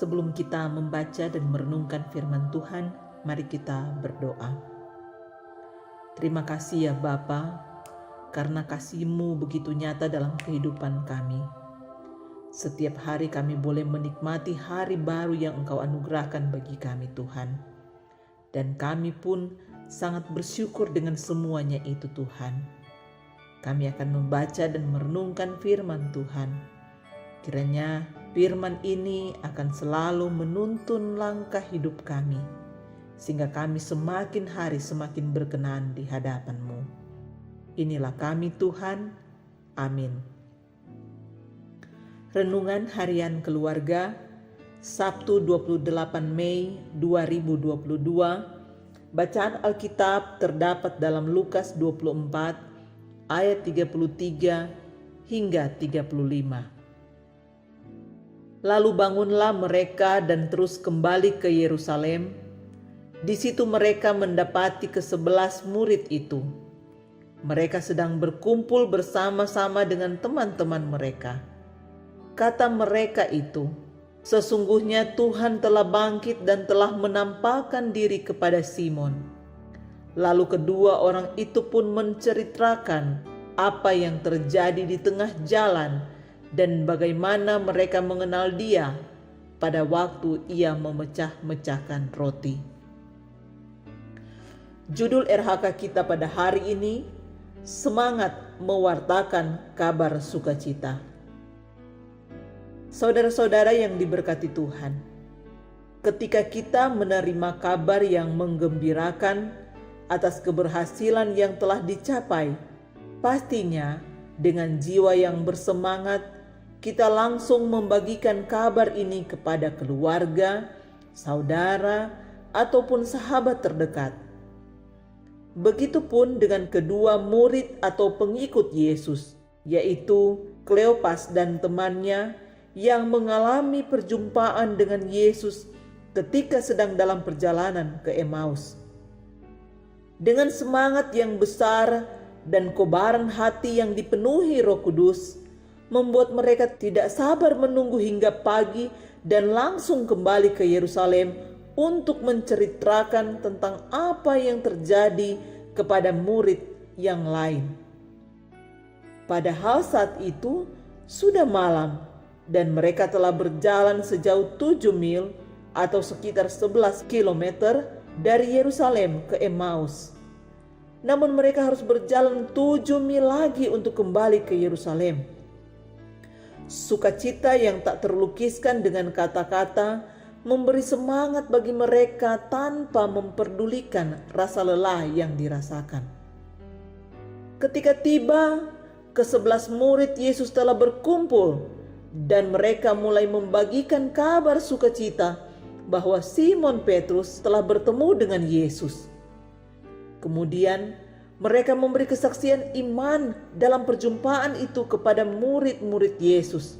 Sebelum kita membaca dan merenungkan firman Tuhan, mari kita berdoa. Terima kasih ya Bapa, karena kasih-Mu begitu nyata dalam kehidupan kami. Setiap hari kami boleh menikmati hari baru yang Engkau anugerahkan bagi kami Tuhan. Dan kami pun sangat bersyukur dengan semuanya itu Tuhan. Kami akan membaca dan merenungkan firman Tuhan. Kiranya firman ini akan selalu menuntun langkah hidup kami, sehingga kami semakin hari semakin berkenan di hadapan-Mu. Inilah kami Tuhan. Amin. Renungan Harian Keluarga, Sabtu 28 Mei 2022. Bacaan Alkitab terdapat dalam Lukas 24 ayat 33 hingga 35. Lalu bangunlah mereka dan terus kembali ke Yerusalem. Di situ mereka mendapati ke-11 murid itu. Mereka sedang berkumpul bersama-sama dengan teman-teman mereka. Kata mereka itu, "Sesungguhnya Tuhan telah bangkit dan telah menampakkan diri kepada Simon." Lalu kedua orang itu pun menceritakan apa yang terjadi di tengah jalan dan bagaimana mereka mengenal Dia pada waktu Ia memecah-mecahkan roti. Judul RHK kita pada hari ini, Semangat Mewartakan Kabar Sukacita. Saudara-saudara yang diberkati Tuhan, ketika kita menerima kabar yang menggembirakan atas keberhasilan yang telah dicapai, pastinya dengan jiwa yang bersemangat kita langsung membagikan kabar ini kepada keluarga, saudara, ataupun sahabat terdekat. Begitupun dengan kedua murid atau pengikut Yesus, yaitu Kleopas dan temannya yang mengalami perjumpaan dengan Yesus ketika sedang dalam perjalanan ke Emmaus. Dengan semangat yang besar dan kobaran hati yang dipenuhi Roh Kudus, membuat mereka tidak sabar menunggu hingga pagi dan langsung kembali ke Yerusalem untuk menceritakan tentang apa yang terjadi kepada murid yang lain. Padahal saat itu sudah malam dan mereka telah berjalan sejauh 7 mil atau sekitar 11 kilometer dari Yerusalem ke Emmaus. Namun mereka harus berjalan 7 mil lagi untuk kembali ke Yerusalem. Sukacita yang tak terlukiskan dengan kata-kata memberi semangat bagi mereka tanpa memperdulikan rasa lelah yang dirasakan. Ketika tiba, ke-11 murid Yesus telah berkumpul dan mereka mulai membagikan kabar sukacita bahwa Simon Petrus telah bertemu dengan Yesus. Kemudian mereka memberi kesaksian iman dalam perjumpaan itu kepada murid-murid Yesus.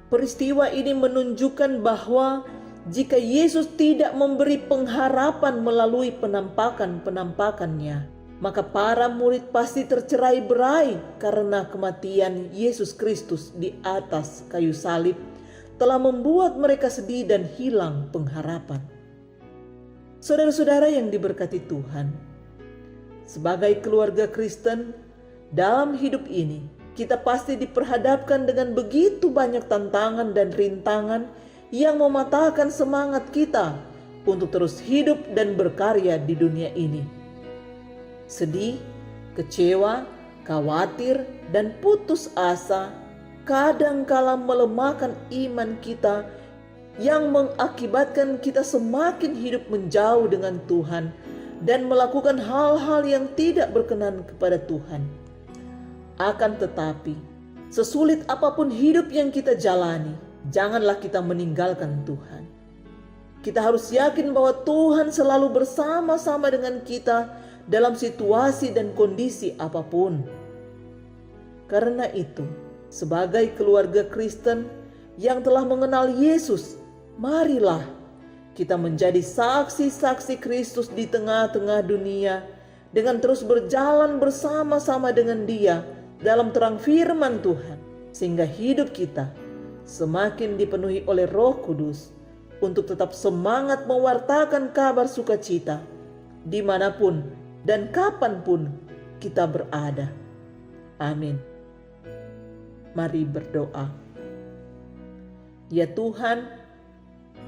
Peristiwa ini menunjukkan bahwa jika Yesus tidak memberi pengharapan melalui penampakan-penampakannya, maka para murid pasti tercerai-berai karena kematian Yesus Kristus di atas kayu salib telah membuat mereka sedih dan hilang pengharapan. Saudara-saudara yang diberkati Tuhan, sebagai keluarga Kristen, dalam hidup ini kita pasti diperhadapkan dengan begitu banyak tantangan dan rintangan yang mematahkan semangat kita untuk terus hidup dan berkarya di dunia ini. Sedih, kecewa, khawatir, dan putus asa kadangkala melemahkan iman kita yang mengakibatkan kita semakin hidup menjauh dengan Tuhan dan melakukan hal-hal yang tidak berkenan kepada Tuhan. Akan tetapi, sesulit apapun hidup yang kita jalani, janganlah kita meninggalkan Tuhan. Kita harus yakin bahwa Tuhan selalu bersama-sama dengan kita dalam situasi dan kondisi apapun. Karena itu, sebagai keluarga Kristen yang telah mengenal Yesus, marilah kita menjadi saksi-saksi Kristus di tengah-tengah dunia dengan terus berjalan bersama-sama dengan Dia dalam terang firman Tuhan, sehingga hidup kita semakin dipenuhi oleh Roh Kudus untuk tetap semangat mewartakan kabar sukacita dimanapun dan kapanpun kita berada. Amin. Mari berdoa. Ya Tuhan,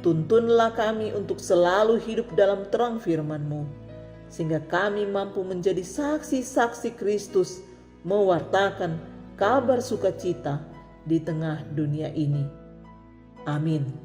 tuntunlah kami untuk selalu hidup dalam terang firman-Mu, sehingga kami mampu menjadi saksi-saksi Kristus mewartakan kabar sukacita di tengah dunia ini. Amin.